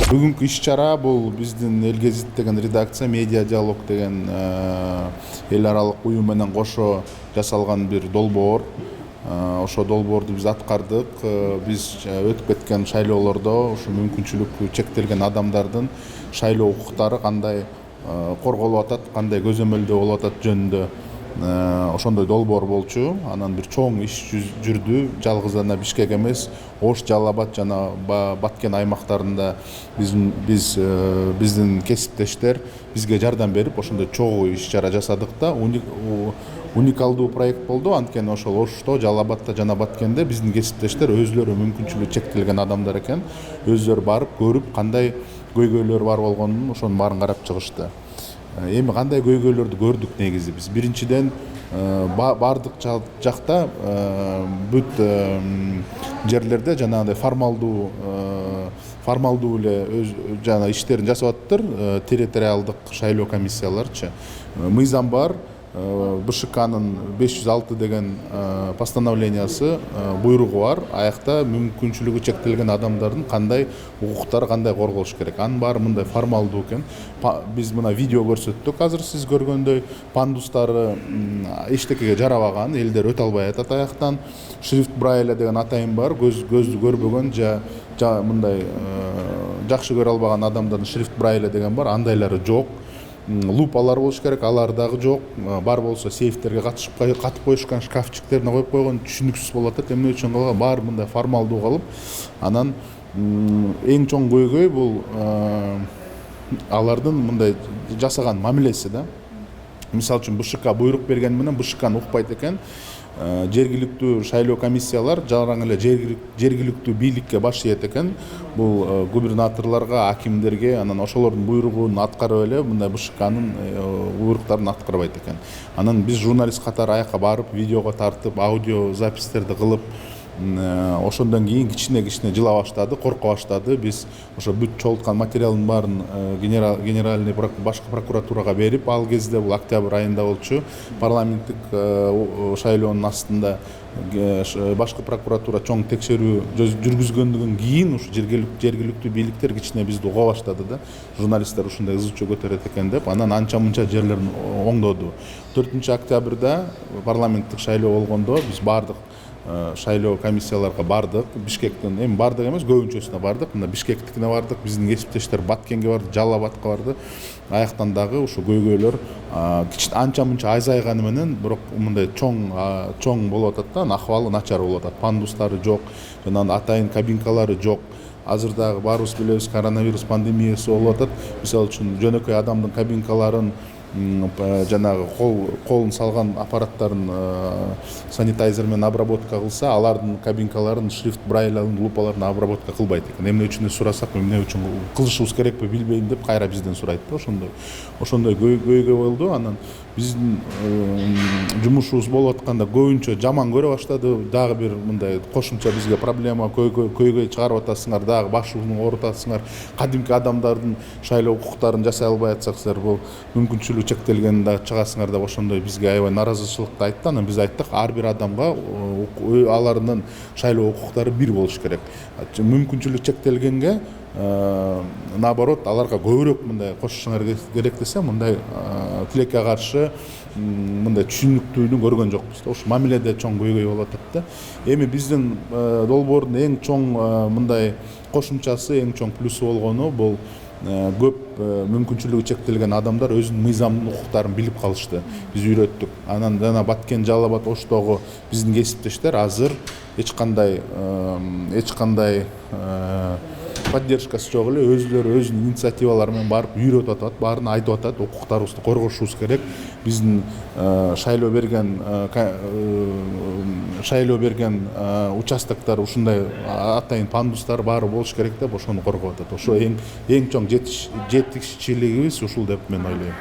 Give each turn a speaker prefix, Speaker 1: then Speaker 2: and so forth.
Speaker 1: Бүгүнкү иш-чара бул биздин Эл гезит деген редакция, Медиа диалог деген эл аралык уюм менен кошо жасалган бир долбоор. Ошо долбоорду биз аткардык. Биз өтүп кеткен шайлоолордо ушу мүмкүнчүлүгү чектелген адамдардын шайлоо укуктары кандай корголуп атат, кандай көзөмөлдөө болуп атат жөнүндө ошондой долбоор болчу. Анан бир чоң иш жүрдү. Жалгыз гана Бишкек эмес, Ош, Жалал Абад жана Баткен аймактарында биздин кесиптештер бизге жардам берип ошондой чогуу иш-чара жасадык да. Уникалдуу проект болду. Анткени ошол Ошто, Жалал Абадта жана Баткенде биздин кесиптештер өзлөрү мүмкүнчүлүгү чектелген адамдар экен. Өздөрү барып көрүп, кандай көйгөйлөр бар болгонун ошонун баарын карап чыгышты. Эми кандай көйгөйлөрдү көрдүк негизи биз? Биринчиден бардык жакта бүт жерлерде жанагындай формалдуу эле өз жана иштерин жасап атыптыр территориалдык шайлоо комиссияларчы. Мыйзам бар. БШКнын 506 деген постановлениясы, буйругу бар. Аякта мүмкүнчүлүгү чектелген адамдардын кандай укуктары кандай корголуш керек. Анын баары мындай формалдуу экен. Биз мына видео көрсөттүк. Азыр сиз көргөндөй пандустары эчтекеге жарабаган, элдер өтө албай атат аяктан. Шрифт Брайля деген атайын бар. Көздү көрбөгөн мындай жакшы көрө албаган адамдардын шрифт Брайля деген бар. Андайлары жок. Лупалар болуш керек, алар дагы жок. Бар болсо сейфтерге катып коюшкан, шкафчиктерине коюп койгон, түшүнүксүз болуп атат. Эмне үчүн калган? Баары мындай формалдуу калып, анан эң чоң көйгөй бул алардын мындай жасаган мамилеси да. Мисалы үчүн БШК буйрук берген менен БШКны укпайт экен. Жергиликтүү шайлоо комиссиялар жараң эле жергиликтүү бийликке баш ийет экен. Бул губернаторлорго, акимдерге, анан ошолордун буйругун аткарып эле мындай БШКнын буйруктарын аткарбайт экен. Анан биз журналист катары аякка барып, видеого тартып, аудио запистерди кылып, ошондон кийин кичине жыла баштады, корко баштады. Биз ошо бүт чогулткан материалдын баарын генеральный башкы прокуратурага берип, ал кезде бул октябрь айында болчу, парламенттик шайлоонун астында башкы прокуратура чоң текшерүү жүргүзгөндөн кийин ушу жергиликтүү бийликтер кичине бизди уга баштады да. Журналисттер ушундай ызы чуу көтөрөт экен деп, анан анча-мынча жерлерин оңдоду. 4 октябрда парламенттик шайлоо болгондо биз бардык шайлоо комиссияларга бардык. Бишкектин эми бардык эмес, көбүнчөсүнө бардык. Мына Бишкектикине бардык, биздин кесиптештер Баткенге барды, Жалал Абадка барды. Аяктан дагы ушу көйгөйлөр анча-мынча азайганы менен, бирок мындай чоң болуп атат да, акыбалы начар болуп атат. Пандустары жок, жана атайын кабинкалары жок. Азыр дагы баарыбыз билебиз, коронавирус пандемиясы болуп атат. Мисалы үчүн жөнөкөй адамдын кабинкаларын, жанагы колун салган аппараттарын санитайзер менен обработка кылса, алардын кабинкаларын шрифт Брайлянын лупаларын обработка кылбайт экен. Эмне үчүн сурасак, эмне үчүн кылышыбыз керекпи билбейм деп кайра бизден сурайт да. Ошондой көйгөй болду. Анан биздин жумушубуз болуп атканда көбүнчө жаман көрө баштады. Дагы бир мындай кошумча бизге проблема, көйгөй чыгарып атасыңар, дагы башыбызды оорутасыңар. Кадимки адамдардын шайлоо укуктарын жасай албай атсак, силер бул мүмкүнчүлүгү чектелген да чыгасыңар деп ошондой бизге аябай наразычылыкты айтты. Анан биз айттык, ар бир адамга алардын шайлоо укуктары бир болуш керек. Мүмкүнчүлүк чектелгенге наоборот аларга көбүрөөк мындай кошушуңар керек десе, мындай тилекке каршы мындай түшүнүктүүнү көргөн жокпуз да. Ушу мамиледе чоң көйгөй болуп атат да. Эми биздин долбоордун эң чоң мындай кошумчасы, эң чоң плюсу болгону бул көп мүмкүнчүлүгү чектелген адамдар өзүнүн мыйзамдын укуктарын билип калышты. Биз үйрөттүк. Анан жана Баткен, Жалал Абад, Оштогу биздин кесиптештер азыр эч кандай поддержкасы жок эле, өзүлөрү өзүнүн инициативалары менен барып үйрөтүп атат, баарын айтып атат, укуктарыбызды коргошубуз керек. Биздин шайлоо берген участоктор ушундай атайын пандустар баары болуш керек деп ошону коргоп атат. Ошо эң чоң жетишчилигибиз ушул деп мен ойлойм.